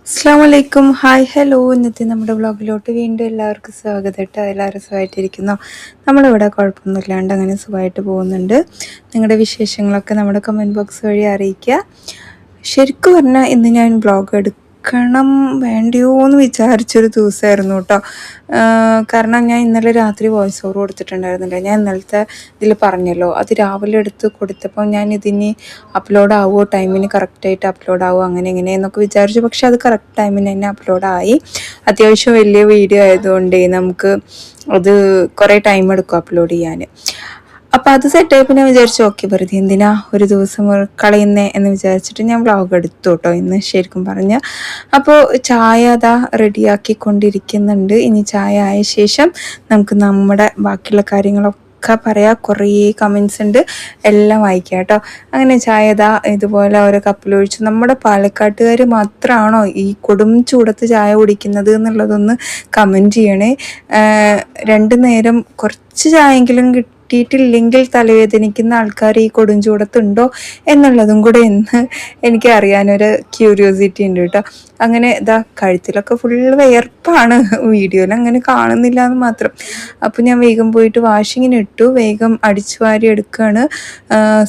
അസ്സലാമലൈക്കും. Hi hello. ഇന്നത്തെ നമ്മുടെ വ്ളോഗിലോട്ട് വീണ്ടും എല്ലാവർക്കും സ്വാഗതം കേട്ടോ. എല്ലാവരും സുഖമായിട്ടിരിക്കുന്നു. നമ്മളിവിടെ കുഴപ്പമൊന്നുമില്ലാണ്ട് അങ്ങനെ സുഖമായിട്ട് പോകുന്നുണ്ട്. നിങ്ങളുടെ വിശേഷങ്ങളൊക്കെ നമ്മുടെ കമൻറ്റ് ബോക്സ് വഴി അറിയിക്കുക. ശരിക്കും പറഞ്ഞാൽ ഇന്ന് ഞാൻ വ്ളോഗ് എടുക്കണം വേണ്ടിയോ എന്ന് വിചാരിച്ചൊരു ദിവസമായിരുന്നു കേട്ടോ. കാരണം ഞാൻ ഇന്നലെ രാത്രി വോയിസ് ഓവർ കൊടുത്തിട്ടുണ്ടായിരുന്നില്ല. ഞാൻ ഇന്നലത്തെ ഇതിൽ പറഞ്ഞല്ലോ, അത് രാവിലെ എടുത്ത് കൊടുത്തപ്പോൾ ഞാൻ ഇതിന് അപ്ലോഡ് ആവുമോ, ടൈമിന് കറക്റ്റായിട്ട് അപ്ലോഡ് ആവുമോ, അങ്ങനെ ഇങ്ങനെ എന്നൊക്കെ വിചാരിച്ചു. പക്ഷെ അത് കറക്റ്റ് ടൈമിന് തന്നെ അപ്ലോഡായി. അത്യാവശ്യം വലിയ വീഡിയോ ആയതുകൊണ്ട് നമുക്ക് അത് കുറേ ടൈം എടുക്കും അപ്ലോഡ് ചെയ്യാൻ. അപ്പോൾ അത് സെറ്റായപ്പോൾ ഞാൻ വിചാരിച്ചു ഓക്കെ, വെറുതെ എന്തിനാ ഒരു ദിവസം കളയുന്നേ എന്ന് വിചാരിച്ചിട്ട് ഞാൻ വ്ളോഗ് എടുത്തു കേട്ടോ ഇന്ന് ശരിക്കും പറഞ്ഞ്. അപ്പോൾ ചായ അതാ റെഡിയാക്കിക്കൊണ്ടിരിക്കുന്നുണ്ട്. ഇനി ചായ ആയ ശേഷം നമുക്ക് നമ്മുടെ ബാക്കിയുള്ള കാര്യങ്ങളൊക്കെ പറയാം. കുറേ കമൻസ് ഉണ്ട്, എല്ലാം വായിക്കാം കേട്ടോ. അങ്ങനെ ചായ ഇതാ ഇതുപോലെ ഓരോ കപ്പിലൊഴിച്ചു. നമ്മുടെ പാലക്കാട്ടുകാർ മാത്രമാണോ ഈ കൊടും ചൂടത്ത് ചായ കുടിക്കുന്നത് എന്നുള്ളതൊന്ന് കമൻറ്റ് ചെയ്യണേ. രണ്ടു നേരം കുറച്ച് ചായെങ്കിലും കിട്ടിയിട്ടില്ലെങ്കിൽ തലവേദനിക്കുന്ന ആൾക്കാർ ഈ കൊടുംചൂടത്തുണ്ടോ എന്നുള്ളതും കൂടെ എന്ന് എനിക്ക് അറിയാനൊരു ക്യൂരിയോസിറ്റി ഉണ്ട് കേട്ടോ. അങ്ങനെ ഇതാ കഴുത്തിലൊക്കെ ഫുള്ള് വിയർപ്പാണ്, വീഡിയോയിൽ അങ്ങനെ കാണുന്നില്ല എന്ന് മാത്രം. അപ്പോൾ ഞാൻ വേഗം പോയിട്ട് വാഷിങ്ങിന് ഇട്ടു, വേഗം അടിച്ചു വാരി എടുക്കുകയാണ്.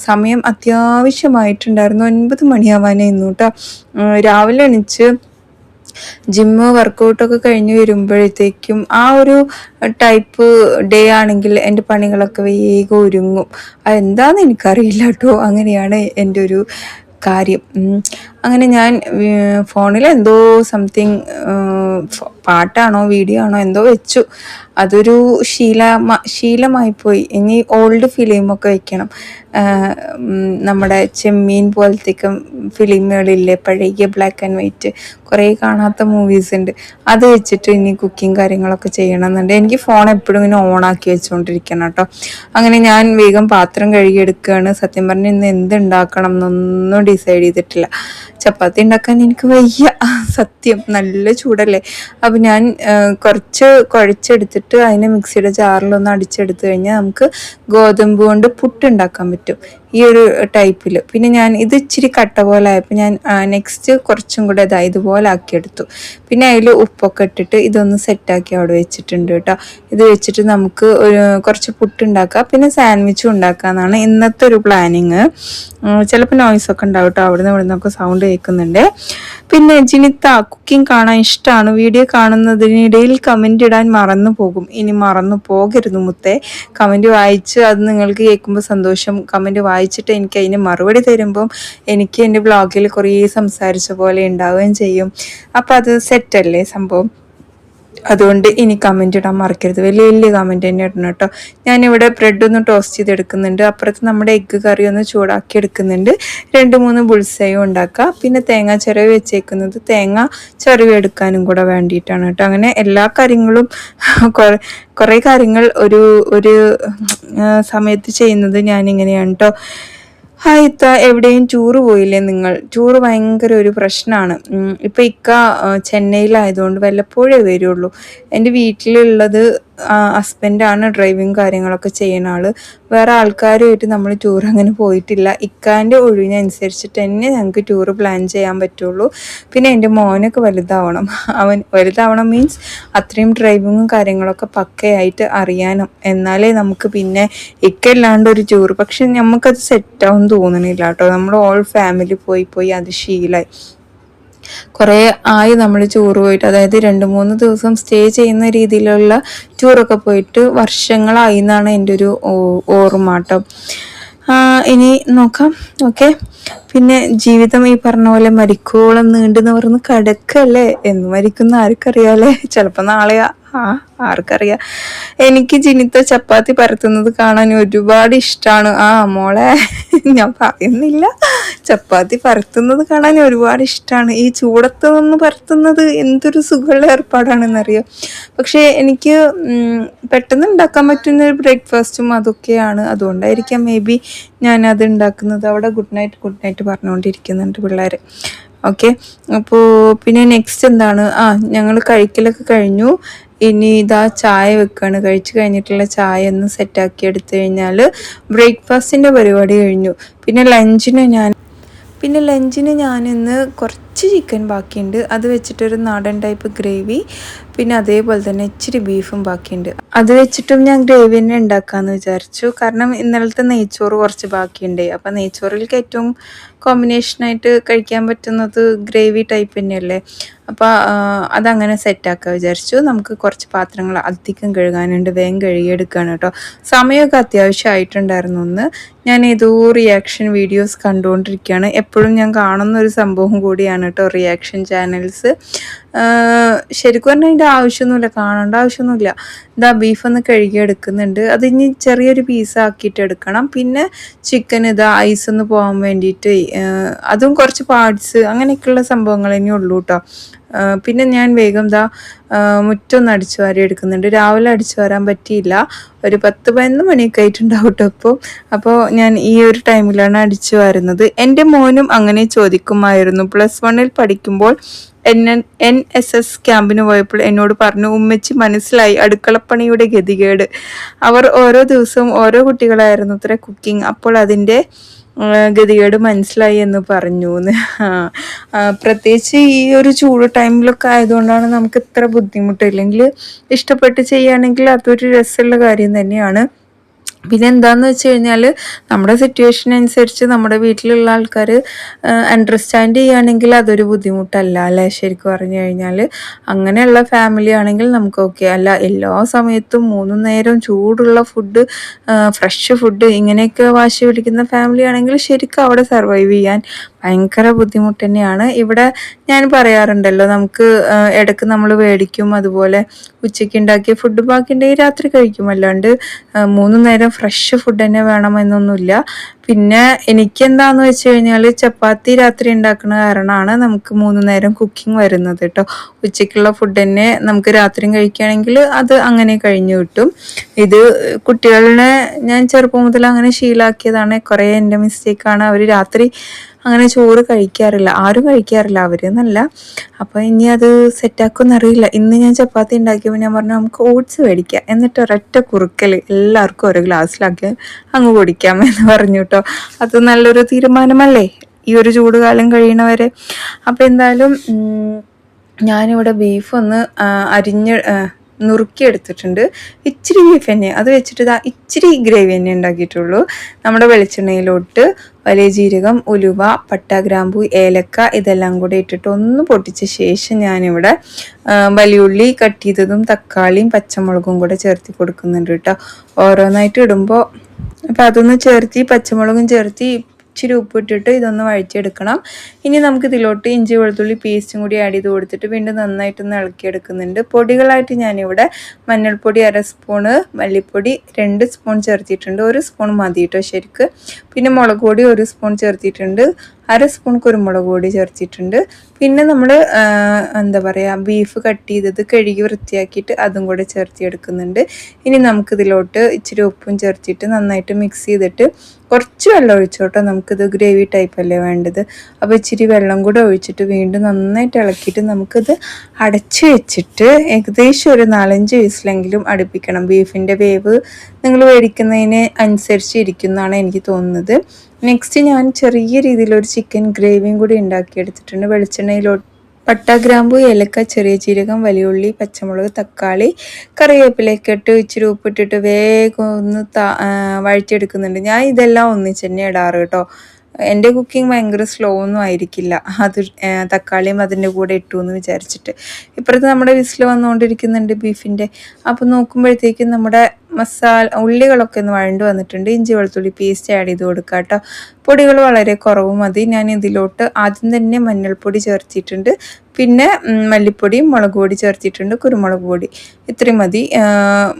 സമയം അത്യാവശ്യമായിട്ടുണ്ടായിരുന്നു, 9 മണിയാവാനായിരുന്നു കേട്ടോ. രാവിലെ എണീച്ച് ജിമ്മ് വർക്കൗട്ടൊക്കെ കഴിഞ്ഞ് വരുമ്പോഴത്തേക്കും ആ ഒരു ടൈപ്പ് ഡേ ആണെങ്കിൽ എൻ്റെ പണികളൊക്കെ വേഗം ഒരുങ്ങും. അതെന്താണെന്ന് എനിക്കറിയില്ല കേട്ടോ, അങ്ങനെയാണ് എൻ്റെ ഒരു കാര്യം. അങ്ങനെ ഞാൻ ഫോണിൽ എന്തോ സംതിങ് പാട്ടാണോ വീഡിയോ ആണോ എന്തോ വെച്ചു. അതൊരു ശീലമായിപ്പോയി. ഇനി ഓൾഡ് ഫിലിമൊക്കെ വെക്കണം. നമ്മുടെ ചെമ്മീൻ പോലത്തേക്ക് ഫിലിമുകളില്ലേ, പഴയ ബ്ലാക്ക് ആൻഡ് വൈറ്റ്, കുറേ കാണാത്ത മൂവീസ് ഉണ്ട്. അത് വെച്ചിട്ട് ഇനി കുക്കിംഗ് കാര്യങ്ങളൊക്കെ ചെയ്യണമെന്നുണ്ട്. എനിക്ക് ഫോൺ എപ്പോഴും ഇങ്ങനെ ഓണാക്കി വെച്ചുകൊണ്ടിരിക്കണം കേട്ടോ. അങ്ങനെ ഞാൻ വേഗം പാത്രം കഴുകിയെടുക്കുകയാണ്. സത്യം പറഞ്ഞാൽ ഇന്ന് എന്തുണ്ടാക്കണം എന്നൊന്നും ഡിസൈഡ് ചെയ്തിട്ടില്ല. ചപ്പാത്തി ഉണ്ടാക്കാൻ എനിക്ക് വയ്യ, സത്യം, നല്ല ചൂടല്ലേ. അപ്പം ഞാൻ കുറച്ച് കുഴച്ചെടുത്തിട്ട് അതിനെ മിക്സിയുടെ ജാറിലൊന്ന് അടിച്ചെടുത്ത് കഴിഞ്ഞാൽ നമുക്ക് ഗോതമ്പ് കൊണ്ട് പുട്ടുണ്ടാക്കാൻ പറ്റും ഈ ഒരു ടൈപ്പിൽ. പിന്നെ ഞാൻ ഇത് ഇച്ചിരി കട്ട പോലെ ആയപ്പോൾ ഞാൻ നെക്സ്റ്റ് കുറച്ചും കൂടെ ഇതുപോലെ ആക്കിയെടുത്തു. പിന്നെ അതിൽ ഉപ്പൊക്കെ ഇട്ടിട്ട് ഇതൊന്ന് സെറ്റാക്കി അവിടെ വെച്ചിട്ടുണ്ട് കേട്ടോ. ഇത് വെച്ചിട്ട് നമുക്ക് കുറച്ച് പുട്ടുണ്ടാക്കാം, പിന്നെ സാൻഡ്വിച്ചും ഉണ്ടാക്കാമെന്നാണ് ഇന്നത്തെ ഒരു പ്ലാനിങ്. ചിലപ്പോൾ നോയ്സൊക്കെ ഉണ്ടാവും കേട്ടോ, അവിടെ നിന്നൊക്കെ സൗണ്ട് കേൾക്കുന്നുണ്ട്. പിന്നെ ജിനിത്ത കുക്കിംഗ് കാണാൻ ഇഷ്ടമാണ്, വീഡിയോ കാണുന്നതിനിടയിൽ കമൻ്റ് ഇടാൻ മറന്നു പോകും. ഇനി മറന്നു പോകരുത് മുത്തേ, കമൻറ്റ് വായിച്ച് അത് നിങ്ങൾക്ക് കേൾക്കുമ്പോൾ സന്തോഷം. കമൻറ്റ് വായിച്ചിട്ട് എനിക്ക് അതിന് മറുപടി തരുമ്പം എനിക്ക് എൻ്റെ വ്ളോഗിൽ കുറേ സംസാരിച്ച പോലെ ഉണ്ടാവുകയും ചെയ്യും. അപ്പം അത് സെറ്റല്ലേ സംഭവം. അതുകൊണ്ട് ഇനി കമൻറ്റ് ഇടാൻ മറക്കരുത്, വലിയ വലിയ കമൻറ്റ് തന്നെ ഇടണം കേട്ടോ. ഞാനിവിടെ ബ്രെഡ് ഒന്ന് ടോസ്റ്റ് ചെയ്തെടുക്കുന്നുണ്ട്, അപ്പുറത്ത് നമ്മുടെ എഗ്ഗ് കറി ഒന്ന് ചൂടാക്കി എടുക്കുന്നുണ്ട്. 2-3 ബുൾസയും ഉണ്ടാക്കുക. പിന്നെ തേങ്ങ ചിരവി വെച്ചേക്കുന്നത് തേങ്ങ ചിരവി എടുക്കാനും കൂടെ വേണ്ടിയിട്ടാണ് കേട്ടോ. അങ്ങനെ എല്ലാ കാര്യങ്ങളും കുറേ കാര്യങ്ങൾ ഒരു സമയത്ത് ചെയ്യുന്നത് ഞാനിങ്ങനെയാണ് കേട്ടോ. ഹായ് ഇത്ത, എവിടെയും ടൂറ് പോയില്ലേ നിങ്ങൾ? ടൂറ് ഭയങ്കര ഒരു പ്രശ്നമാണ്. ഇപ്പം ഇക്ക ചെന്നൈയിലായതുകൊണ്ട് വല്ലപ്പോഴേ വരുള്ളൂ. എൻ്റെ വീട്ടിലുള്ളത് ഹസ്ബൻഡാണ് ഡ്രൈവിങ് കാര്യങ്ങളൊക്കെ ചെയ്യുന്ന ആൾ. വേറെ ആൾക്കാരുമായിട്ട് നമ്മൾ ടൂർ അങ്ങനെ പോയിട്ടില്ല. ഇക്കാൻ്റെ ഒഴിവിനനുസരിച്ചിട്ട് തന്നെ ഞങ്ങൾക്ക് ടൂറ് പ്ലാൻ ചെയ്യാൻ പറ്റുള്ളൂ. പിന്നെ എൻ്റെ മോനൊക്കെ വലുതാവണം. അവൻ വലുതാവണം മീൻസ് അത്രയും ഡ്രൈവിങ്ങും കാര്യങ്ങളൊക്കെ പക്കയായിട്ട് അറിയാനും, എന്നാലേ നമുക്ക് പിന്നെ ഇക്കല്ലാണ്ട് ഒരു ടൂർ. പക്ഷെ നമുക്കത് സെറ്റാവും തോന്നണില്ല കേട്ടോ. നമ്മൾ ഓൾ ഫാമിലി പോയി അത് ശീലമായി. കുറേ ആയി നമ്മൾ ടൂർ പോയിട്ട്, അതായത് 2-3 ദിവസം സ്റ്റേ ചെയ്യുന്ന രീതിയിലുള്ള ടൂറൊക്കെ പോയിട്ട് വർഷങ്ങളായി എന്നാണ് എൻ്റെ ഒരു ഓർമ്മ കേട്ടോ. ഇനി നോക്കാം. ഓക്കെ. പിന്നെ ജീവിതം ഈ പറഞ്ഞ പോലെ മരിക്കോളം നീണ്ടെന്ന് പറഞ്ഞ് കിടക്കല്ലേ. എന്ന് മരിക്കുന്ന ആർക്കറിയാലേ, ചിലപ്പോൾ നാളെയാ, ആർക്കറിയാം. എനിക്ക് ജിനിത്ത ചപ്പാത്തി പരത്തുന്നത് കാണാൻ ഒരുപാട് ഇഷ്ടമാണ്. മോളെ, ഞാൻ പറയുന്നില്ല, ചപ്പാത്തി പരത്തുന്നത് കാണാൻ ഒരുപാട് ഇഷ്ടമാണ്. ഈ ചൂടത്ത് നിന്ന് പരത്തുന്നത് എന്തൊരു സുഖമുള്ള ഏർപ്പാടാണെന്നറിയാം. പക്ഷേ എനിക്ക് പെട്ടെന്ന് ഉണ്ടാക്കാൻ പറ്റുന്ന ഒരു ബ്രേക്ക്ഫാസ്റ്റും അതൊക്കെയാണ്. അതുകൊണ്ടായിരിക്കാം മേ ബി ഞാനത് ഉണ്ടാക്കുന്നത്. അവിടെ ഗുഡ് നൈറ്റ് പറഞ്ഞുകൊണ്ടിരിക്കുന്നുണ്ട് പിള്ളേർ. ഓക്കെ. അപ്പോൾ പിന്നെ നെക്സ്റ്റ് എന്താണ്, ഞങ്ങൾ കഴിക്കലൊക്കെ കഴിഞ്ഞു. ഇനി ഇതാ ചായ വെക്കുകയാണ്. കഴിച്ച് കഴിഞ്ഞിട്ടുള്ള ചായ ഒന്ന് സെറ്റാക്കി എടുത്തു കഴിഞ്ഞാൽ ബ്രേക്ക്ഫാസ്റ്റിൻ്റെ പരിപാടി കഴിഞ്ഞു. പിന്നെ ലഞ്ചിന് ഞാനിന്ന് കുറച്ച് കുറച്ച് ചിക്കൻ ബാക്കിയുണ്ട്. അത് വെച്ചിട്ടൊരു നാടൻ ടൈപ്പ് ഗ്രേവി, പിന്നെ അതേപോലെ തന്നെ ഇച്ചിരി ബീഫും ബാക്കിയുണ്ട്. അത് വെച്ചിട്ടും ഞാൻ ഗ്രേവി തന്നെ ഉണ്ടാക്കാമെന്ന് വിചാരിച്ചു. കാരണം ഇന്നലത്തെ നെയ്ച്ചോറ് കുറച്ച് ബാക്കിയുണ്ട്. അപ്പം നെയ്ച്ചോറിലേക്ക് ഏറ്റവും കോമ്പിനേഷനായിട്ട് കഴിക്കാൻ പറ്റുന്നത് ഗ്രേവി ടൈപ്പ് തന്നെയല്ലേ. അപ്പോൾ അതങ്ങനെ സെറ്റാക്കാൻ വിചാരിച്ചു. നമുക്ക് കുറച്ച് പാത്രങ്ങൾ അധികം കഴുകാനുണ്ട്, വേഗം കഴുകിയെടുക്കുകയാണ് കേട്ടോ. സമയമൊക്കെ അത്യാവശ്യമായിട്ടുണ്ടായിരുന്നു. ഒന്ന് ഞാൻ ഏതോ റിയാക്ഷൻ വീഡിയോസ് കണ്ടുകൊണ്ടിരിക്കുകയാണ്. എപ്പോഴും ഞാൻ കാണുന്ന ഒരു സംഭവം കൂടിയാണ് കേട്ടോ റിയാക്ഷൻ ചാനൽസ്. ശരിക്കും പറഞ്ഞാൽ അതിൻ്റെ ആവശ്യമൊന്നുമില്ല, കാണേണ്ട ആവശ്യമൊന്നുമില്ല. ഇതാ ബീഫ് ഒന്ന് കഴുകിയെടുക്കുന്നുണ്ട്. അത് ഇനി ചെറിയൊരു പീസാക്കിയിട്ട് എടുക്കണം. പിന്നെ ചിക്കൻ ഇതാ ഐസൊന്ന് പോകാൻ വേണ്ടിയിട്ട് അതും കുറച്ച് പാർട്സ് അങ്ങനെയൊക്കെയുള്ള സംഭവങ്ങൾ ഇനി ഉള്ളൂ കേട്ടോ. പിന്നെ ഞാൻ വേഗം മുറ്റൊന്ന് അടിച്ചു വാരി എടുക്കുന്നുണ്ട്. രാവിലെ അടിച്ചു വരാൻ പറ്റിയില്ല, ഒരു 10-11 മണിയൊക്കെ ആയിട്ടുണ്ടാവും കേട്ടോ. അപ്പോൾ ഞാൻ ഈ ഒരു ടൈമിലാണ് അടിച്ചു വരുന്നത്. എൻ്റെ മോനും അങ്ങനെ ചോദിക്കുമായിരുന്നു. +1 പഠിക്കുമ്പോൾ NSS ക്യാമ്പിന് പോയപ്പോൾ എന്നോട് പറഞ്ഞു, ഉമ്മച്ചി മനസ്സിലായി അടുക്കളപ്പണിയുടെ ഗതികേട്. അവർ ഓരോ ദിവസവും ഓരോ കുട്ടികളായിരുന്നു ഇത്ര കുക്കിംഗ്. അപ്പോൾ അതിൻ്റെ ഗതികേട് മനസ്സിലായി എന്ന് പറഞ്ഞു. പ്രത്യേകിച്ച് ഈ ഒരു ചൂട് ടൈമിലൊക്കെ ആയതുകൊണ്ടാണ് നമുക്ക് ഇത്ര ബുദ്ധിമുട്ട്. ഇല്ലെങ്കിൽ ഇഷ്ടപ്പെട്ട് ചെയ്യുകയാണെങ്കിൽ അതൊരു രസമുള്ള കാര്യം തന്നെയാണ്. പിന്നെ എന്താണെന്ന് വെച്ച് കഴിഞ്ഞാൽ നമ്മുടെ സിറ്റുവേഷൻ അനുസരിച്ച് നമ്മുടെ വീട്ടിലുള്ള ആൾക്കാർ അണ്ടർസ്റ്റാൻഡ് ചെയ്യുകയാണെങ്കിൽ അതൊരു ബുദ്ധിമുട്ടല്ല അല്ലേ. ശരിക്കും പറഞ്ഞു കഴിഞ്ഞാൽ അങ്ങനെയുള്ള ഫാമിലി ആണെങ്കിൽ നമുക്ക് ഓക്കെ. അല്ല എല്ലാ സമയത്തും 3 നേരം ചൂടുള്ള ഫുഡ്, ഫ്രഷ് ഫുഡ് ഇങ്ങനെയൊക്കെ വാശി പിടിക്കുന്ന ഫാമിലി ആണെങ്കിൽ ശരിക്കും അവിടെ സർവൈവ് ചെയ്യാൻ ഭയങ്കര ബുദ്ധിമുട്ട് തന്നെയാണ്. ഇവിടെ ഞാൻ പറയാറുണ്ടല്ലോ, നമുക്ക് ഇടയ്ക്ക് നമ്മൾ മേടിക്കും, അതുപോലെ ഉച്ചയ്ക്ക് ഉണ്ടാക്കിയ ഫുഡ് ബാക്കിയുണ്ടെങ്കിൽ രാത്രി കഴിക്കും. അല്ലാണ്ട് 3 നേരം ഫ്രഷ് ഫുഡ് തന്നെ വേണമെന്നൊന്നുമില്ല. പിന്നെ എനിക്കെന്താന്ന് വെച്ച് കഴിഞ്ഞാൽ ചപ്പാത്തി രാത്രി ഉണ്ടാക്കുന്ന കാരണമാണ് നമുക്ക് 3 നേരം കുക്കിംഗ് വരുന്നത് കേട്ടോ. ഉച്ചയ്ക്കുള്ള ഫുഡ് തന്നെ നമുക്ക് രാത്രിയും കഴിക്കുകയാണെങ്കിൽ അത് അങ്ങനെ കഴിഞ്ഞു കിട്ടും. ഇത് കുട്ടികളെ ഞാൻ ചെറുപ്പം മുതൽ അങ്ങനെ ശീലാക്കിയതാണ്. കുറേ എൻ്റെ മിസ്റ്റേക്കാണ്. അവർ രാത്രി അങ്ങനെ ചോറ് കഴിക്കാറില്ല, ആരും കഴിക്കാറില്ല, അവരെന്നല്ല. അപ്പോൾ ഇനി അത് സെറ്റാക്കുമെന്ന് അറിയില്ല. ഇന്ന് ഞാൻ ചപ്പാത്തി ഉണ്ടാക്കിയപ്പോൾ ഞാൻ പറഞ്ഞു നമുക്ക് ഓട്സ് മേടിക്കാം, എന്നിട്ട് ഒരൊറ്റ കുറുക്കൽ എല്ലാവർക്കും ഓരോ ഗ്ലാസ്സിലാക്കി അങ്ങ് കുടിക്കാം എന്ന് പറഞ്ഞു കേട്ടോ. അത് നല്ലൊരു തീരുമാനമല്ലേ ഈ ഒരു ചൂടുകാലം കഴിയണവരെ. അപ്പോൾ എന്തായാലും ഞാനിവിടെ ബീഫ് ഒന്ന് നുറുക്കിയെടുത്തിട്ടുണ്ട്. ഇച്ചിരി ബീഫ് തന്നെ, അത് വെച്ചിട്ട് ഇച്ചിരി ഗ്രേവി തന്നെ ഉണ്ടാക്കിയിട്ടുള്ളൂ. നമ്മുടെ വെളിച്ചെണ്ണയിലോട്ട് വലിയ ജീരകം, ഉലുവ, പട്ട, ഗ്രാമ്പൂ, ഏലക്ക ഇതെല്ലാം കൂടെ ഇട്ടിട്ട് ഒന്ന് പൊട്ടിച്ച ശേഷം ഞാനിവിടെ വലിയുള്ളി കട്ട് ചെയ്തതും തക്കാളിയും പച്ചമുളകും കൂടെ ചേർത്തി കൊടുക്കുന്നുണ്ട് കേട്ടോ. ഓരോന്നായിട്ട് ഇടുമ്പോൾ അപ്പം അതൊന്ന് ചേർത്തി പച്ചമുളകും ചേർത്തി ഇച്ചിരി ഉപ്പിട്ടിട്ട് ഇതൊന്ന് വഴറ്റിയെടുക്കണം. ഇനി നമുക്ക് ഇതിലോട്ട് ഇഞ്ചി വെളുത്തുള്ളി പേസ്റ്റും കൂടി ആഡ് ചെയ്ത് കൊടുത്തിട്ട് വീണ്ടും നന്നായിട്ടൊന്ന് ഇളക്കിയെടുക്കുന്നുണ്ട്. പൊടികളായിട്ട് ഞാനിവിടെ മഞ്ഞൾപ്പൊടി 1/2 സ്പൂണ്, മല്ലിപ്പൊടി 2 സ്പൂൺ ചേർത്തിട്ടുണ്ട്. 1 സ്പൂൺ മതി കേട്ടോ ശരിക്ക്. പിന്നെ മുളക് പൊടി 1 സ്പൂൺ ചേർത്തിട്ടുണ്ട്. 1/2 സ്പൂൺ കുരുമുളക് പൊടി ചേർത്തിട്ടുണ്ട്. പിന്നെ നമ്മൾ എന്താ പറയുക, ബീഫ് കട്ട് ചെയ്തത് കഴുകി വൃത്തിയാക്കിയിട്ട് അതും കൂടെ ചേർത്തിയെടുക്കുന്നുണ്ട്. ഇനി നമുക്കിതിലോട്ട് ഇച്ചിരി ഉപ്പും ചേർത്തിട്ട് നന്നായിട്ട് മിക്സ് ചെയ്തിട്ട് കുറച്ച് വെള്ളം ഒഴിച്ചോട്ടോ. നമുക്കിത് ഗ്രേവി ടൈപ്പ് അല്ലേ വേണ്ടത്. അപ്പോൾ ഇച്ചിരി വെള്ളം കൂടെ ഒഴിച്ചിട്ട് വീണ്ടും നന്നായിട്ട് ഇളക്കിയിട്ട് നമുക്കിത് അടച്ച് വെച്ചിട്ട് ഏകദേശം ഒരു 4-5 വിസിലെങ്കിലും അടുപ്പിക്കണം. ബീഫിൻ്റെ വേവ് നിങ്ങൾ മേടിക്കുന്നതിന് അനുസരിച്ച് ഇരിക്കുന്നതാണ് എനിക്ക് തോന്നുന്നത്. നെക്സ്റ്റ് ഞാൻ ചെറിയ രീതിയിലൊരു ചിക്കൻ ഗ്രേവിയും കൂടി ഉണ്ടാക്കിയെടുത്തിട്ടുണ്ട്. വെളിച്ചെണ്ണയിലോട്ട് പട്ട, ഗ്രാമ്പൂ, ഏലക്ക, ചെറിയ ജീരകം, വലിയുള്ളി, പച്ചമുളക്, തക്കാളി, കറിവേപ്പിലയൊക്കെ ഇട്ട് ഇച്ചിരി ഉപ്പിട്ടിട്ട് വേഗം ഒന്ന് വഴറ്റിയെടുക്കുന്നുണ്ട്. ഞാൻ ഇതെല്ലാം ഒന്നിച്ച് തന്നെ ഇടാറ് കേട്ടോ. എൻ്റെ കുക്കിംഗ് ഭയങ്കര സ്ലോ ഒന്നും ആയിരിക്കില്ല. അത് തക്കാളിയും അതിൻ്റെ കൂടെ ഇട്ടു എന്ന് വിചാരിച്ചിട്ട്. ഇപ്പുറത്ത് നമ്മുടെ വിസിൽ വന്നുകൊണ്ടിരിക്കുന്നുണ്ട് ബീഫിൻ്റെ. അപ്പോൾ നോക്കുമ്പോഴത്തേക്കും നമ്മുടെ ഉള്ളികളൊക്കെ ഒന്ന് വഴണ്ട് വന്നിട്ടുണ്ട്. ഇഞ്ചി വെളുത്തുള്ളി പേസ്റ്റ് ആഡ് ചെയ്ത് കൊടുക്കുക കേട്ടോ. പൊടികൾ വളരെ കുറവ് മതി. ഞാൻ ഇതിലോട്ട് ആദ്യം തന്നെ മഞ്ഞൾപ്പൊടി ചേർത്തിട്ടുണ്ട്, പിന്നെ മല്ലിപ്പൊടിയും മുളക് പൊടി ചേർത്തിട്ടുണ്ട്, കുരുമുളക് പൊടി ഇത്രയും മതി.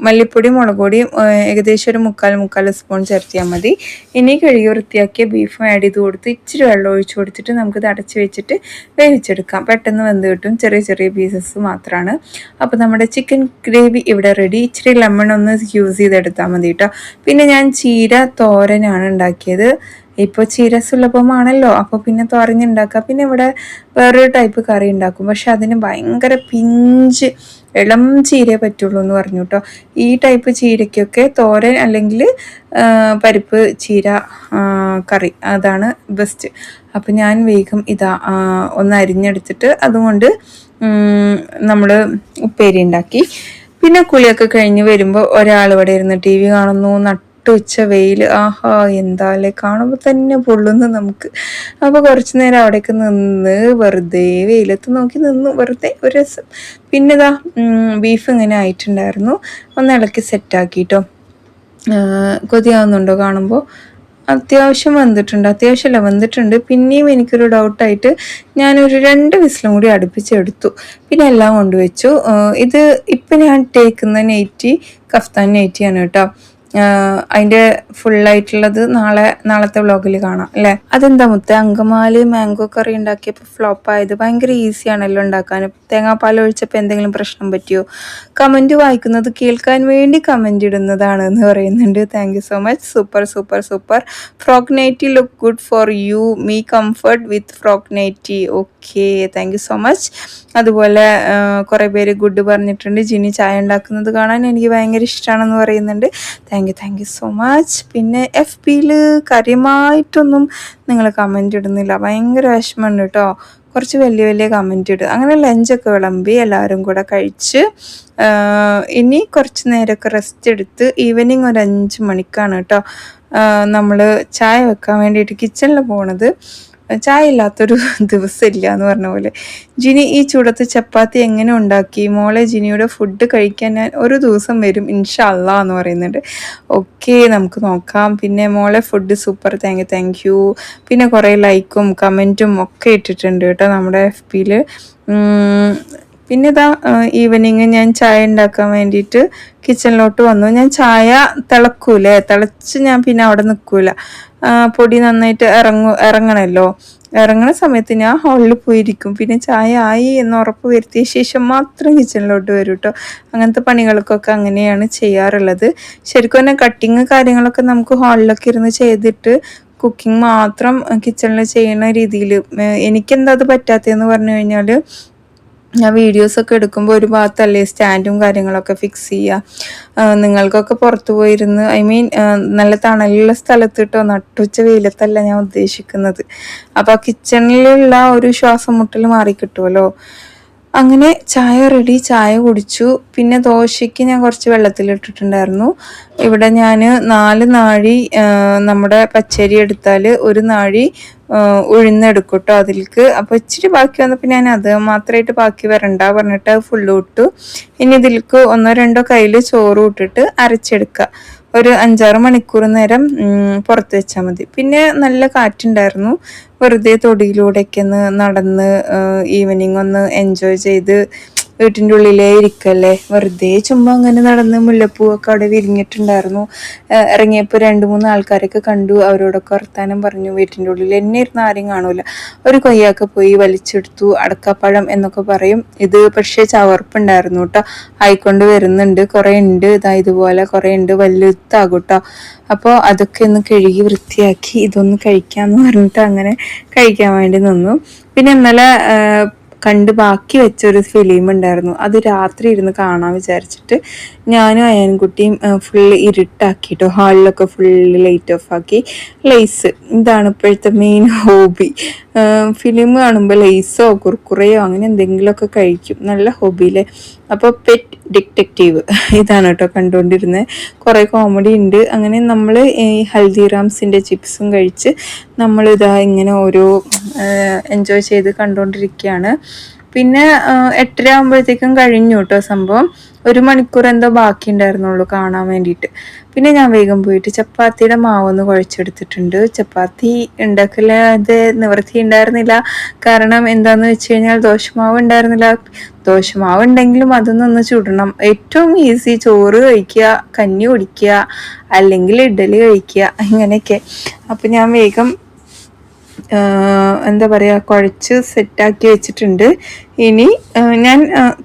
മല്ലിപ്പൊടിയും മുളക് പൊടിയും ഏകദേശം ഒരു 3/4 സ്പൂൺ ചേർത്തിയാൽ മതി. ഇനി കഴുകി വൃത്തിയാക്കിയ ബീഫും ആഡ് ചെയ്ത് കൊടുത്ത് ഇച്ചിരി വെള്ളം ഒഴിച്ച് കൊടുത്തിട്ട് നമുക്കിത് അടച്ച് വെച്ചിട്ട് വേവിച്ചെടുക്കാം. പെട്ടെന്ന് വെന്ത് കിട്ടും. ചെറിയ ചെറിയ പീസസ് മാത്രമാണ്. അപ്പോൾ നമ്മുടെ ചിക്കൻ ഗ്രേവി ഇവിടെ റെഡി. ഇച്ചിരി ലെമൺ ഒന്ന് യൂസ് ചെയ്തെടുത്താൽ മതി കേട്ടോ. പിന്നെ ഞാൻ ചീര തോരനാണ് ഉണ്ടാക്കിയത്. ഇപ്പോൾ ചീര സുലഭമാണല്ലോ, അപ്പോൾ പിന്നെ തോരഞ്ഞുണ്ടാക്കുക. പിന്നെ ഇവിടെ വേറൊരു ടൈപ്പ് കറി ഉണ്ടാക്കും, പക്ഷെ അതിന് ഭയങ്കര പിഞ്ച് ഇളം ചീരയെ പറ്റുള്ളൂ എന്ന് പറഞ്ഞു കേട്ടോ. ഈ ടൈപ്പ് ചീരയ്ക്കൊക്കെ തോരൻ അല്ലെങ്കിൽ പരിപ്പ് ചീര കറി അതാണ് ബെസ്റ്റ്. അപ്പം ഞാൻ വേഗം ഇതാ ഒന്ന് അരിഞ്ഞെടുത്തിട്ട് അതുകൊണ്ട് നമ്മൾ ഉപ്പേരി ഉണ്ടാക്കി. പിന്നെ കുളിയൊക്കെ കഴിഞ്ഞ് വരുമ്പോൾ ഒരാൾ ഇവിടെ ഇരുന്ന് ടി വി കാണുന്നു. നട്ടുച്ച വെയിൽ, ആഹാ എന്താല്ലേ, കാണുമ്പോൾ തന്നെ പൊള്ളുന്നു നമുക്ക്. അപ്പോൾ കുറച്ച് നേരം അവിടേക്ക് നിന്ന് വെറുതെ വെയിലത്ത് നോക്കി നിന്നു, വെറുതെ ഒരു രസം. പിന്നെ ഇതാ ബീഫ് ഇങ്ങനെ ആയിട്ടുണ്ടായിരുന്നു, ഒന്ന് ഇളക്കി സെറ്റാക്കിട്ടോ. കൊതിയാവുന്നുണ്ടോ കാണുമ്പോൾ? അത്യാവശ്യം അത്യാവശ്യമല്ല വെന്തിട്ടുണ്ട്. പിന്നെയും എനിക്കൊരു ഡൗട്ടായിട്ട് ഞാനൊരു 2 വിസിലും കൂടി അടുപ്പിച്ചെടുത്തു. പിന്നെ എല്ലാം കൊണ്ടുവച്ചു. ഇത് ഇപ്പം ഞാൻ ഇട്ടേക്കുന്ന നൈറ്റി കഫ്താൻ നൈറ്റിയാണ് കേട്ടോ. അതിൻ്റെ ഫുള്ളായിട്ടുള്ളത് നാളത്തെ വ്ളോഗിൽ കാണാം അല്ലേ. അതെന്താ മുത്തേ, അങ്കമാലി മാംഗോ കറി ഉണ്ടാക്കിയപ്പോൾ ഫ്ലോപ്പായത്? ഭയങ്കര ഈസിയാണല്ലോ ഉണ്ടാക്കാൻ. തേങ്ങാപ്പാൽ ഒഴിച്ചപ്പോൾ എന്തെങ്കിലും പ്രശ്നം പറ്റിയോ? കമൻറ്റ് വായിക്കുന്നത് കേൾക്കാൻ വേണ്ടി കമൻറ്റ് ഇടുന്നതാണ് എന്ന് പറയുന്നുണ്ട്. Thank you so much. Super super super. Frock nightie look good for you, me comfort with frock nightie. Okay, thank you so much. അതുപോലെ കുറേ പേര് ഗുഡ് പറഞ്ഞിട്ടുണ്ട്. ജിനി ചായ ഉണ്ടാക്കുന്നത് കാണാൻ എനിക്ക് ഭയങ്കര ഇഷ്ടമാണെന്ന് പറയുന്നുണ്ട്. Thank you so much. പിന്നെ FBയിൽ കാര്യമായിട്ടൊന്നും നിങ്ങൾ കമൻറ്റ് ഇടുന്നില്ല, ഭയങ്കര വിഷമമുണ്ട് കേട്ടോ. കുറച്ച് വലിയ കമൻറ്റ് ഇടുക. അങ്ങനെ ലഞ്ചൊക്കെ വിളമ്പി എല്ലാവരും കൂടെ കഴിച്ച് ഇനി കുറച്ച് നേരമൊക്കെ റെസ്റ്റ് എടുത്ത് ഈവനിങ് ഒരു 5 മണിക്കാണ് കേട്ടോ നമ്മൾ ചായ വെക്കാൻ വേണ്ടിയിട്ട് കിച്ചണിൽ പോണത്. ചായ ഇല്ലാത്തൊരു ദിവസമില്ല എന്ന് പറഞ്ഞ പോലെ. ജിനി ഈ ചൂടത്ത് ചപ്പാത്തി എങ്ങനെ ഉണ്ടാക്കി മോളെ? ജിനിയുടെ ഫുഡ് കഴിക്കാൻ ഞാൻ ഒരു ദിവസം വരും ഇൻഷാ അല്ലാ എന്ന് പറയുന്നുണ്ട്. ഓക്കെ, നമുക്ക് നോക്കാം. പിന്നെ മോളെ ഫുഡ് സൂപ്പർ, താങ്ക് യു. പിന്നെ കുറേ ലൈക്കും കമൻറ്റും ഒക്കെ ഇട്ടിട്ടുണ്ട് കേട്ടോ നമ്മുടെ FBയിൽ. പിന്നെ ഇതാ ഈവനിങ് ഞാൻ ചായ ഉണ്ടാക്കാൻ വേണ്ടിയിട്ട് കിച്ചണിലോട്ട് വന്നു. ഞാൻ ചായ തിളച്ച് ഞാൻ പിന്നെ അവിടെ നിൽക്കൂല. പൊടി നന്നായിട്ട് ഇറങ്ങണമല്ലോ. ഇറങ്ങണ സമയത്ത് ഞാൻ ഹാളിൽ പോയിരിക്കും. പിന്നെ ചായ ആയി എന്ന് ഉറപ്പ് വരുത്തിയ ശേഷം മാത്രം കിച്ചണിലോട്ട് വരും കേട്ടോ. അങ്ങനത്തെ പണികൾക്കൊക്കെ അങ്ങനെയാണ് ചെയ്യാറുള്ളത്. ശരിക്കും തന്നെ കട്ടിങ് കാര്യങ്ങളൊക്കെ നമുക്ക് ഹാളിലൊക്കെ ഇരുന്ന് ചെയ്തിട്ട് കുക്കിംഗ് മാത്രം കിച്ചണിൽ ചെയ്യുന്ന രീതിയിൽ എനിക്കെന്താ അത് പറ്റാത്തതെന്ന് പറഞ്ഞു കഴിഞ്ഞാൽ, ഞാൻ വീഡിയോസൊക്കെ എടുക്കുമ്പോൾ ഒരു ഭാഗത്തല്ലേ സ്റ്റാൻഡും കാര്യങ്ങളൊക്കെ ഫിക്സ് ചെയ്യുക. നിങ്ങൾക്കൊക്കെ പുറത്തു പോയിരുന്ന് നല്ല തണലുള്ള സ്ഥലത്ത് കേട്ടോ, നട്ടുച്ച വെയിലത്തല്ല ഞാൻ ഉദ്ദേശിക്കുന്നത്. അപ്പോൾ ആ കിച്ചണിലുള്ള ഒരു ശ്വാസം മുട്ടൽ മാറിക്കിട്ടുമല്ലോ. അങ്ങനെ ചായ റെഡി, ചായ കുടിച്ചു. പിന്നെ ദോശയ്ക്ക് ഞാൻ കുറച്ച് വെള്ളത്തിലിട്ടിട്ടുണ്ടായിരുന്നു. ഇവിടെ ഞാൻ 4 നാഴി നമ്മുടെ പച്ചരി എടുത്താൽ 1 നാഴി ഉഴുന്നെടുക്കും കേട്ടോ അതിലേക്ക്. അപ്പോൾ ഇച്ചിരി ബാക്കി വന്നപ്പോൾ ഞാൻ അത് മാത്രമായിട്ട് ബാക്കി വരണ്ട പറഞ്ഞിട്ട് അത് ഫുള്ള് ഇട്ടു. ഇനി ഇതിലേക്ക് 1-2 കയ്യിൽ ചോറ് ഇട്ടിട്ട് അരച്ചെടുക്കുക. ഒരു 5-6 മണിക്കൂർ നേരം പുറത്ത് വെച്ചാൽ മതി. പിന്നെ നല്ല കാറ്റുണ്ടായിരുന്നു. വെറുതെ തൊടിയിലൂടെയൊക്കെ ഒന്ന് നടന്ന് ഈവനിങ് ഒന്ന് എൻജോയ് ചെയ്ത് വീട്ടിൻ്റെ ഉള്ളിലേ ഇരിക്കല്ലേ, വെറുതെ ചുമ്മാ അങ്ങനെ നടന്ന് മുല്ലപ്പൂവൊക്കെ അവിടെ വിരിഞ്ഞിട്ടുണ്ടായിരുന്നു. ഇറങ്ങിയപ്പോൾ 2-3 ആൾക്കാരൊക്കെ കണ്ടു. അവരോടൊക്കെ വർത്താനം പറഞ്ഞു. വീട്ടിൻ്റെ ഉള്ളിൽ എന്നെ ഇരുന്ന് ആരും കാണൂല. ഒരു കൊയ്യൊക്കെ പോയി വലിച്ചെടുത്തു. അടക്കപ്പഴം എന്നൊക്കെ പറയും. ഇത് പക്ഷേ ചവർപ്പുണ്ടായിരുന്നു കേട്ടോ. ആയിക്കൊണ്ട് വരുന്നുണ്ട്, കുറേ ഉണ്ട്. ഇതുപോലെ കുറേ ഉണ്ട്, വലുതാകും കേട്ടോ. അപ്പോൾ അതൊക്കെ ഒന്ന് കഴുകി വൃത്തിയാക്കി ഇതൊന്ന് കഴിക്കാമെന്ന് പറഞ്ഞിട്ട് അങ്ങനെ കഴിക്കാൻ വേണ്ടി നിന്നു. പിന്നെ ഇന്നലെ കണ്ട് ബാക്കി വെച്ചൊരു ഫിലിം ഉണ്ടായിരുന്നു. അത് രാത്രി ഇരുന്ന് കാണാൻ വിചാരിച്ചിട്ട് ഞാനും അയൻകുട്ടിയും ഫുള്ള് ഇരുട്ടാക്കിട്ടോ, ഹാളിലൊക്കെ ഫുള്ള് ലൈറ്റ് ഓഫ് ആക്കി. ലേസ്, ഇതാണ് ഇപ്പോഴത്തെ മെയിൻ ഹോബി. ഫിലിം കാണുമ്പോൾ ലേസോ കുർക്കുറയോ അങ്ങനെ എന്തെങ്കിലുമൊക്കെ കഴിക്കും. നല്ല ഹോബിയിലെ. അപ്പോൾ പെറ്റ് ഡിറ്റക്റ്റീവ് ഇതാണ് കേട്ടോ കണ്ടുകൊണ്ടിരുന്നത്. കുറേ കോമഡി ഉണ്ട്. അങ്ങനെ നമ്മൾ ഈ ഹൽദിറാംസിൻ്റെ ചിപ്സും കഴിച്ച് നമ്മളിതാ ഇങ്ങനെ ഓരോ എൻജോയ് ചെയ്ത് കണ്ടുകൊണ്ടിരിക്കുകയാണ്. പിന്നെ 8:30 ആകുമ്പോഴത്തേക്കും കഴിഞ്ഞു കേട്ടോ സംഭവം. 1 മണിക്കൂർ എന്തോ ബാക്കി ഉണ്ടായിരുന്നുള്ളൂ കാണാൻ വേണ്ടിയിട്ട്. പിന്നെ ഞാൻ വേഗം പോയിട്ട് ചപ്പാത്തിയുടെ മാവൊന്ന് കുഴച്ചെടുത്തിട്ടുണ്ട്. ചപ്പാത്തി ഉണ്ടാക്കലാതെ നിവൃത്തി ഉണ്ടായിരുന്നില്ല. കാരണം എന്താണെന്ന് വെച്ച് കഴിഞ്ഞാൽ ദോശമാവ് ഉണ്ടായിരുന്നില്ല. ദോശമാവ് ഉണ്ടെങ്കിലും അതൊന്നൊന്ന് ചുടണം. ഏറ്റവും ഈസി ചോറ് കഴിക്കുക, കഞ്ഞി കുടിക്കുക, അല്ലെങ്കിൽ ഇഡ്ഡലി കഴിക്കുക, ഇങ്ങനെയൊക്കെ. അപ്പം ഞാൻ വേഗം എന്താ പറയുക, കുഴച്ച് സെറ്റാക്കി വെച്ചിട്ടുണ്ട്. ഇനി ഞാൻ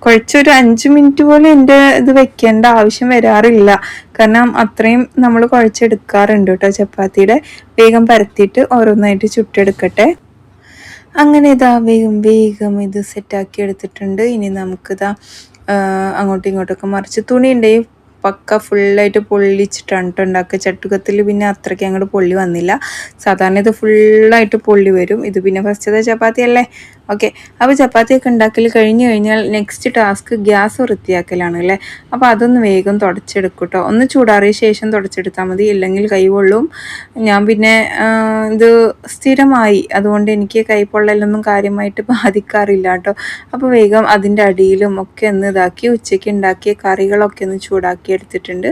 കുഴച്ചൊരു 5 മിനിറ്റ് പോലും എൻ്റെ ഇത് വെക്കേണ്ട ആവശ്യം വരാറില്ല. കാരണം അത്രയും നമ്മൾ കുഴച്ചെടുക്കാറുണ്ട് കേട്ടോ ചപ്പാത്തിയുടെ. വേഗം പരത്തിയിട്ട് ഓരോന്നായിട്ട് ചുട്ടെടുക്കട്ടെ. അങ്ങനെ ഇതാ വേഗം ഇത് സെറ്റാക്കി എടുത്തിട്ടുണ്ട്. ഇനി നമുക്കിതാ അങ്ങോട്ടും ഇങ്ങോട്ടൊക്കെ മറിച്ച് തുണി ഉണ്ടെങ്കിൽ പക്ക ഫുള്ളായിട്ട് പൊള്ളിച്ചിട്ടാണ് കേട്ടോ ഉണ്ടാക്കുക. ചട്ടുകത്തിൽ പിന്നെ അത്രയ്ക്ക് അങ്ങോട്ട് പൊള്ളി വന്നില്ല. സാധാരണ ഇത് ഫുള്ളായിട്ട് പൊള്ളി വരും. ഇത് പിന്നെ ഫസ്റ്റത്തെ ചപ്പാത്തി അല്ലേ. ഓക്കെ, അപ്പോൾ ചപ്പാത്തിയൊക്കെ ഉണ്ടാക്കൽ കഴിഞ്ഞ് കഴിഞ്ഞാൽ നെക്സ്റ്റ് ടാസ്ക് ഗ്യാസ് വൃത്തിയാക്കലാണ് അല്ലേ. അപ്പോൾ അതൊന്ന് വേഗം തുടച്ചെടുക്കും കേട്ടോ. ഒന്ന് ചൂടാറിയ ശേഷം തുടച്ചെടുത്താൽ മതി, ഇല്ലെങ്കിൽ കൈ പൊള്ളും. ഞാൻ പിന്നെ ഇത് സ്ഥിരമായി, അതുകൊണ്ട് എനിക്ക് കൈ പൊള്ളലൊന്നും കാര്യമായിട്ട് ബാധിക്കാറില്ല കേട്ടോ. അപ്പോൾ വേഗം അതിൻ്റെ അടിയിലും ഒക്കെ ഒന്ന് ഇതാക്കി ഉച്ചയ്ക്ക് ഉണ്ടാക്കിയ കറികളൊക്കെ ഒന്ന് ചൂടാക്കി എടുത്തിട്ടുണ്ട്.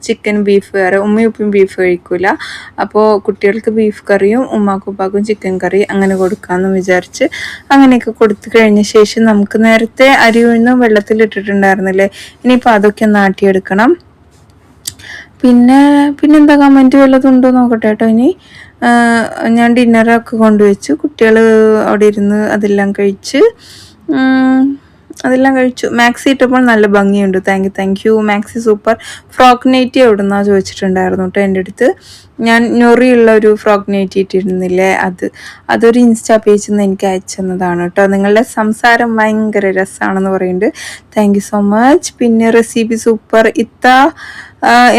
ചിക്കൻ ബീഫ് വേറെ, ഉമ്മയും ഉപ്പയും ബീഫ് കഴിക്കില്ല. അപ്പോൾ കുട്ടികൾക്ക് ബീഫ് കറിയും ഉമ്മാക്കും ഉപ്പാക്കും ചിക്കൻ കറി അങ്ങനെ കൊടുക്കാമെന്ന് വിചാരിച്ച് അങ്ങനെയൊക്കെ കൊടുത്തു കഴിഞ്ഞ ശേഷം നമുക്ക് നേരത്തെ അരി ഉഴുന്നും വെള്ളത്തിലിട്ടിട്ടുണ്ടായിരുന്നില്ലേ, ഇനിയിപ്പോൾ അതൊക്കെ ഒന്ന് ആട്ടിയെടുക്കണം. പിന്നെന്താ കമൻറ്റ് വല്ലതുണ്ടോ നോക്കട്ടെ കേട്ടോ. ഇനി ഞാൻ ഡിന്നറൊക്കെ കൊണ്ടുവച്ചു. കുട്ടികൾ അവിടെ ഇരുന്ന് അതെല്ലാം കഴിച്ചു. മാക്സി ഇട്ടപ്പോൾ നല്ല ഭംഗിയുണ്ട്. Thank you maxi, super. Frock nightie എവിടെ നിന്നാ ചോദിച്ചിട്ടുണ്ടായിരുന്നു കേട്ടോ എൻ്റെ അടുത്ത്. ഞാൻ ഞൊറിയുള്ള ഒരു ഫ്രോക്ക് നൈറ്റി ഇട്ടിരുന്നില്ലേ, അതൊരു ഇൻസ്റ്റാ പേജിൽ നിന്ന് എനിക്ക് അയച്ചു തന്നതാണ് കേട്ടോ. നിങ്ങളുടെ സംസാരം ഭയങ്കര രസമാണെന്ന് പറയുന്നുണ്ട്. Thank you so much. പിന്നെ റെസിപ്പി സൂപ്പർ.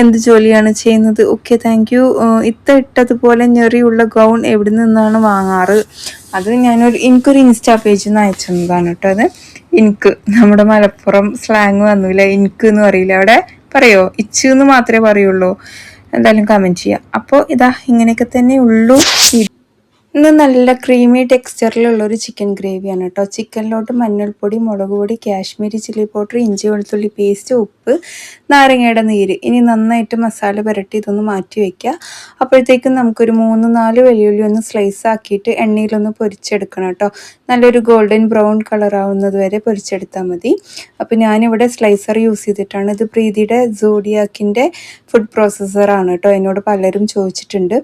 എന്ത് ജോലിയാണ് ചെയ്യുന്നത്? Okay, thank you. ഇട്ടതുപോലെ ഞെറിയുള്ള ഗൗൺ എവിടെ നിന്നാണ് വാങ്ങാറ്? അത് എനിക്കൊരു ഇൻസ്റ്റാ പേജിൽ നിന്ന് അയച്ചു തന്നതാണ് കേട്ടോ. അത് നമ്മുടെ മലപ്പുറം സ്ലാങ് വന്നില്ല, എന്ന് പറയില്ല, അവിടെ പറയോ ഇച്ചു എന്ന് മാത്രമേ പറയുള്ളൂ. എന്തായാലും കമൻറ്റ് ചെയ്യാം. അപ്പോൾ ഇങ്ങനെയൊക്കെ തന്നെ ഉള്ളൂ. ഇന്ന് നല്ല ക്രീമി ടെക്സ്ചറിലുള്ളൊരു ചിക്കൻ ഗ്രേവിയാണ് കേട്ടോ. ചിക്കനിലോട്ട് മഞ്ഞൾപ്പൊടി, മുളക് പൊടി, കാശ്മീരി ചില്ലി പൗഡർ, ഇഞ്ചി വെളുത്തുള്ളി പേസ്റ്റ്, ഉപ്പ്, നാരങ്ങയുടെ നീര്. ഇനി നന്നായിട്ട് മസാല പുരട്ടി ഇതൊന്ന് മാറ്റി വയ്ക്കുക. അപ്പോഴത്തേക്കും നമുക്കൊരു 3-4 വെള്ളുള്ളി ഒന്ന് സ്ലൈസ് ആക്കിയിട്ട് എണ്ണയിലൊന്ന് പൊരിച്ചെടുക്കണം കേട്ടോ. നല്ലൊരു ഗോൾഡൻ ബ്രൗൺ കളർ ആവുന്നത് വരെ പൊരിച്ചെടുത്താൽ മതി. അപ്പോൾ ഞാനിവിടെ സ്ലൈസർ യൂസ് ചെയ്തിട്ടാണ്. ഇത് പ്രീതിയുടെ സോഡിയാക്കിൻ്റെ ഫുഡ് പ്രോസസ്സറാണ് കേട്ടോ. എന്നോട് പലരും ചോദിച്ചിട്ടുണ്ട്.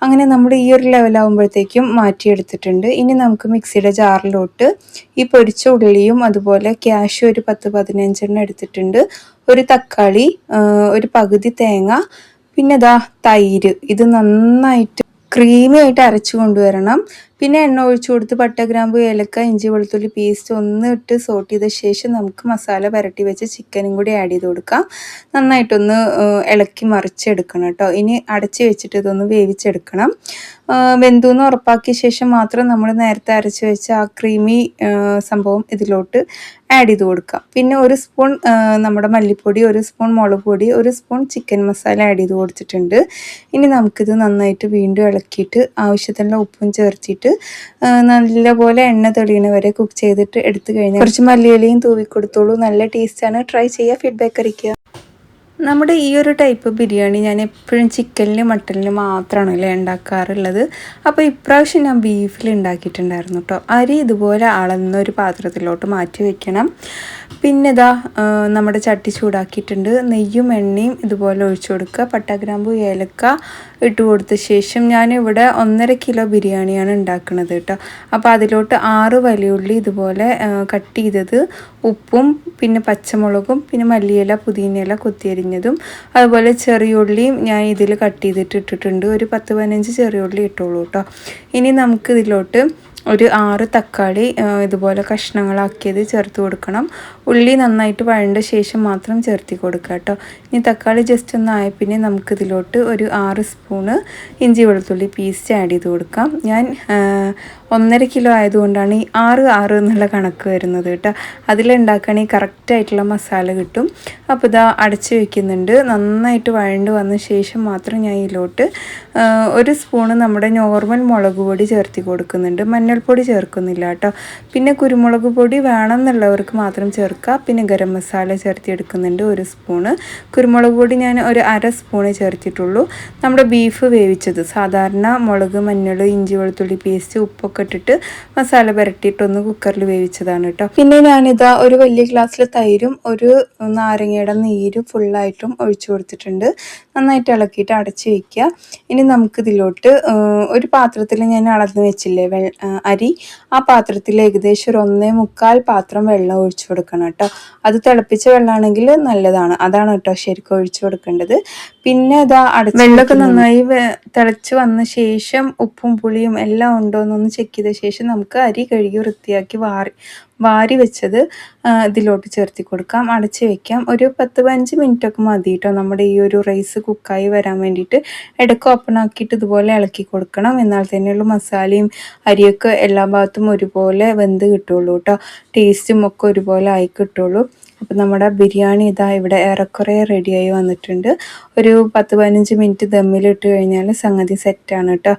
അങ്ങനെ നമ്മൾ ഈ ഒരു ലെവലാകുമ്പോഴത്തേക്കും മാറ്റിയെടുത്തിട്ടുണ്ട്. ഇനി നമുക്ക് മിക്സിയുടെ ജാറിലോട്ട് ഈ പൊരിച്ച ഉള്ളിയും അതുപോലെ ക്യാഷ്യൂ ഒരു 10-15 എടുത്തിട്ടുണ്ട്, ഒരു തക്കാളി, ഒരു പകുതി തേങ്ങ, പിന്നെ തൈര്. ഇത് നന്നായിട്ട് ക്രീമി ആയിട്ട് അരച്ചു കൊണ്ടുവരണം. പിന്നെ എണ്ണ ഒഴിച്ചു കൊടുത്ത് പട്ട, ഗ്രാമ്പു, ഏലക്ക, ഇഞ്ചി വെളുത്തുള്ളി പേസ്റ്റ് ഒന്ന് ഇട്ട് സോട്ട് ചെയ്ത ശേഷം നമുക്ക് മസാല പുരട്ടി വെച്ച് ചിക്കനും കൂടി ആഡ് ചെയ്ത് കൊടുക്കാം. നന്നായിട്ടൊന്ന് ഇളക്കി മറിച്ചെടുക്കണം കേട്ടോ. ഇനി അടച്ച് വെച്ചിട്ട് ഇതൊന്ന് വേവിച്ചെടുക്കണം. വെന്തുന്ന് ഉറപ്പാക്കിയ ശേഷം മാത്രം നമ്മൾ നേരത്തെ അരച്ച് വെച്ച ആ ക്രീമി സംഭവം ഇതിലോട്ട് ആഡ് ചെയ്ത് കൊടുക്കാം. പിന്നെ 1 സ്പൂൺ നമ്മുടെ മല്ലിപ്പൊടി, 1 സ്പൂൺ മുളക് പൊടി, 1 സ്പൂൺ ചിക്കൻ മസാല ആഡ് ചെയ്ത് കൊടുത്തിട്ടുണ്ട്. ഇനി നമുക്കിത് നന്നായിട്ട് വീണ്ടും ഇളക്കിയിട്ട് ആവശ്യത്തിനുള്ള ഉപ്പും ചേർത്തിട്ട് നല്ലപോലെ എണ്ണ തെളിയണ വരെ കുക്ക് ചെയ്തിട്ട് എടുത്തു കഴിഞ്ഞാൽ കുറച്ച് മല്ലിയിലയും തൂവി കൊടുത്തോളൂ. നല്ല ടേസ്റ്റാണ്. ട്രൈ ചെയ്യുക, ഫീഡ്ബാക്ക് അറിയിക്കുക. നമ്മുടെ ഈ ഒരു ടൈപ്പ് ബിരിയാണി ഞാൻ എപ്പോഴും ചിക്കനിലും മട്ടനിലും മാത്രമാണല്ലേ ഉണ്ടാക്കാറുള്ളത്. അപ്പോൾ ഇപ്രാവശ്യം ഞാൻ ബീഫിൽ ഉണ്ടാക്കിയിട്ടുണ്ടായിരുന്നു കേട്ടോ. അരി ഇതുപോലെ അളന്നൊരു പാത്രത്തിലോട്ട് മാറ്റി വെക്കണം. പിന്നെ നമ്മുടെ ചട്ടി ചൂടാക്കിയിട്ടുണ്ട്. നെയ്യും എണ്ണയും ഇതുപോലെ ഒഴിച്ചു കൊടുക്കുക. പട്ട, ഗ്രാമ്പു, ഏലക്ക ഇട്ട് കൊടുത്ത ശേഷം ഞാനിവിടെ 1.5 കിലോ ബിരിയാണിയാണ് ഉണ്ടാക്കുന്നത് കേട്ടോ. അപ്പോൾ അതിലോട്ട് 6 വലിയുള്ളി ഇതുപോലെ കട്ട് ചെയ്തത്, ഉപ്പും പിന്നെ പച്ചമുളകും പിന്നെ മല്ലിയില, പുതിനയില കൊത്തിയരിഞ്ഞതും, അതുപോലെ ചെറിയുള്ളിയും ഞാൻ ഇതിൽ കട്ട് ചെയ്തിട്ട് ഇട്ടിട്ടുണ്ട്. ഒരു 10-15 ചെറിയുള്ളി ഇട്ടോളൂ കേട്ടോ. ഇനി നമുക്ക് ഇതിലോട്ട് ഒരു 6 തക്കാളി ഇതുപോലെ കഷ്ണങ്ങളാക്കിയത് ചേർത്ത് കൊടുക്കണം. ഉള്ളി നന്നായിട്ട് വഴണ്ട ശേഷം മാത്രം ചേർത്തി കൊടുക്കുക കേട്ടോ. ഇനി തക്കാളി ജസ്റ്റ് ഒന്ന് ആയ പിന്നെ നമുക്കിതിലോട്ട് ഒരു 6 സ്പൂണ് ഇഞ്ചി വെളുത്തുള്ളി പേസ്റ്റ് ആഡ് ചെയ്ത് കൊടുക്കാം. ഞാൻ 1.5 കിലോ ആയതുകൊണ്ടാണ് ഈ 6 എന്നുള്ള കണക്ക് വരുന്നത് കേട്ടോ. അതിലുണ്ടാക്കുകയാണെങ്കിൽ കറക്റ്റായിട്ടുള്ള മസാല കിട്ടും. അപ്പോൾ അടച്ച് വയ്ക്കുന്നുണ്ട്. നന്നായിട്ട് വഴണ്ട് വന്ന ശേഷം മാത്രം ഞാൻ ഇതിലോട്ട് 1 സ്പൂണ് നമ്മുടെ നോർമൽ മുളക് പൊടി ചേർത്തി കൊടുക്കുന്നുണ്ട്. മഞ്ഞൾപ്പൊടി ചേർക്കുന്നില്ല കേട്ടോ. പിന്നെ കുരുമുളക് പൊടി വേണമെന്നുള്ളവർക്ക് മാത്രം ചേർക്കുക. പിന്നെ ഗരം മസാല ചേർത്തെടുക്കുന്നുണ്ട് 1 സ്പൂണ്. കുരുമുളക് പൊടി ഞാൻ ഒരു 1/2 സ്പൂണേ ചേർത്തിട്ടുള്ളൂ. നമ്മുടെ ബീഫ് വേവിച്ചത് സാധാരണ മുളക്, മഞ്ഞൾ, ഇഞ്ചി വെളുത്തുള്ളി പേസ്റ്റ്, ഉപ്പൊക്കെ ഇട്ടിട്ട് മസാല പുരട്ടിയിട്ടൊന്ന് കുക്കറിൽ വേവിച്ചതാണ് കേട്ടോ. പിന്നെ ഞാനിതാ ഒരു വലിയ ഗ്ലാസ്സിൽ തൈരും ഒരു നാരങ്ങയുടെ നീര് ഫുള്ളായിട്ടും ഒഴിച്ചു കൊടുത്തിട്ടുണ്ട്. നന്നായിട്ട് ഇളക്കിയിട്ട് അടച്ച് വയ്ക്കുക. ഇനി നമുക്കിതിലോട്ട് ഒരു പാത്രത്തിൽ ഞാൻ അളന്ന് വെച്ചില്ലേ അരി, ആ പാത്രത്തിൽ ഏകദേശം ഒരു 1.25 പാത്രം വെള്ളം ഒഴിച്ചു കൊടുക്കണം കേട്ടോ. അത് തിളപ്പിച്ച വെള്ളമാണെങ്കിൽ നല്ലതാണ്, അതാണ് കേട്ടോ ശരിക്കും ഒഴിച്ചു കൊടുക്കേണ്ടത്. പിന്നെ വെള്ളമൊക്കെ നന്നായി തിളച്ച് വന്ന ശേഷം ഉപ്പും പുളിയും എല്ലാം ഉണ്ടോ എന്നൊന്ന് ചെക്ക് ചെക്ക് ചെയ്ത ശേഷം നമുക്ക് അരി കഴുകി വൃത്തിയാക്കി വാരി വെച്ചത് ഇതിലോട്ട് ചേർത്തി കൊടുക്കാം. അടച്ച് വെക്കാം. ഒരു 10-15 മിനിറ്റൊക്കെ മതി കേട്ടോ നമ്മുടെ ഈ ഒരു റൈസ് കുക്കായി വരാൻ വേണ്ടിയിട്ട്. ഇടയ്ക്ക് ഓപ്പൺ ആക്കിയിട്ട് ഇതുപോലെ ഇളക്കി കൊടുക്കണം. എന്നാൽ തന്നെയുള്ള മസാലയും അരിയൊക്കെ എല്ലാ ഭാഗത്തും ഒരുപോലെ വെന്ത് കിട്ടുള്ളൂ കേട്ടോ. ടേസ്റ്റും ഒക്കെ ഒരുപോലെ ആയി കിട്ടുള്ളൂ. അപ്പോൾ നമ്മുടെ ബിരിയാണി ഇതാ ഇവിടെ ഏറെക്കുറെ റെഡിയായി വന്നിട്ടുണ്ട്. ഒരു 10-15 മിനിറ്റ് ദമ്മിലിട്ട് കഴിഞ്ഞാൽ സംഗതി സെറ്റാണ് കേട്ടോ.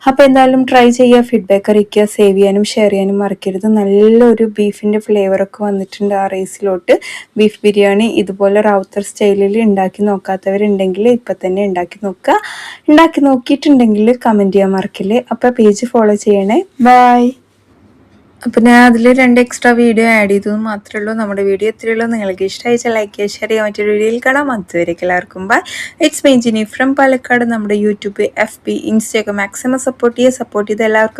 അപ്പോൾ എന്തായാലും ട്രൈ ചെയ്യുക, ഫീഡ്ബാക്ക് അറിയിക്കുക, സേവ് ചെയ്യാനും ഷെയർ ചെയ്യാനും മറക്കരുത്. നല്ലൊരു ബീഫിൻ്റെ ഫ്ലേവറൊക്കെ വന്നിട്ടുണ്ട് ആ റൈസിലോട്ട്. ബീഫ് ബിരിയാണി ഇതുപോലെ റൗത്തർ സ്റ്റൈലിൽ ഉണ്ടാക്കി നോക്കാത്തവരുണ്ടെങ്കിൽ ഇപ്പം തന്നെ ഉണ്ടാക്കി നോക്കുക. ഉണ്ടാക്കി നോക്കിയിട്ടുണ്ടെങ്കിൽ കമൻറ്റ് ചെയ്യാൻ മറക്കില്ലേ. അപ്പോൾ പേജ് ഫോളോ ചെയ്യണേ. ബൈ. അപ്പോൾ ഞാൻ അതിൽ 2 എക്സ്ട്രാ വീഡിയോ ആഡ് ചെയ്തു മാത്രമേ ഉള്ളൂ. നമ്മുടെ വീഡിയോ ഇത്രയുള്ളൂ. നിങ്ങൾക്ക് ഇഷ്ടമായിച്ചാൽ ലൈക്ക് ചെയ്യുക, ഷെയർ ചെയ്യുക. മറ്റൊരു വീഡിയോയിൽ കാണാം. അതുവരേക്കും എല്ലാവർക്കും bye. It's me Jini from Palakkad. നമ്മുടെ യൂട്യൂബ്, FB, ഇൻസ്റ്റയൊക്കെ മാക്സിമം സപ്പോർട്ട് ചെയ്ത് എല്ലാവർക്കും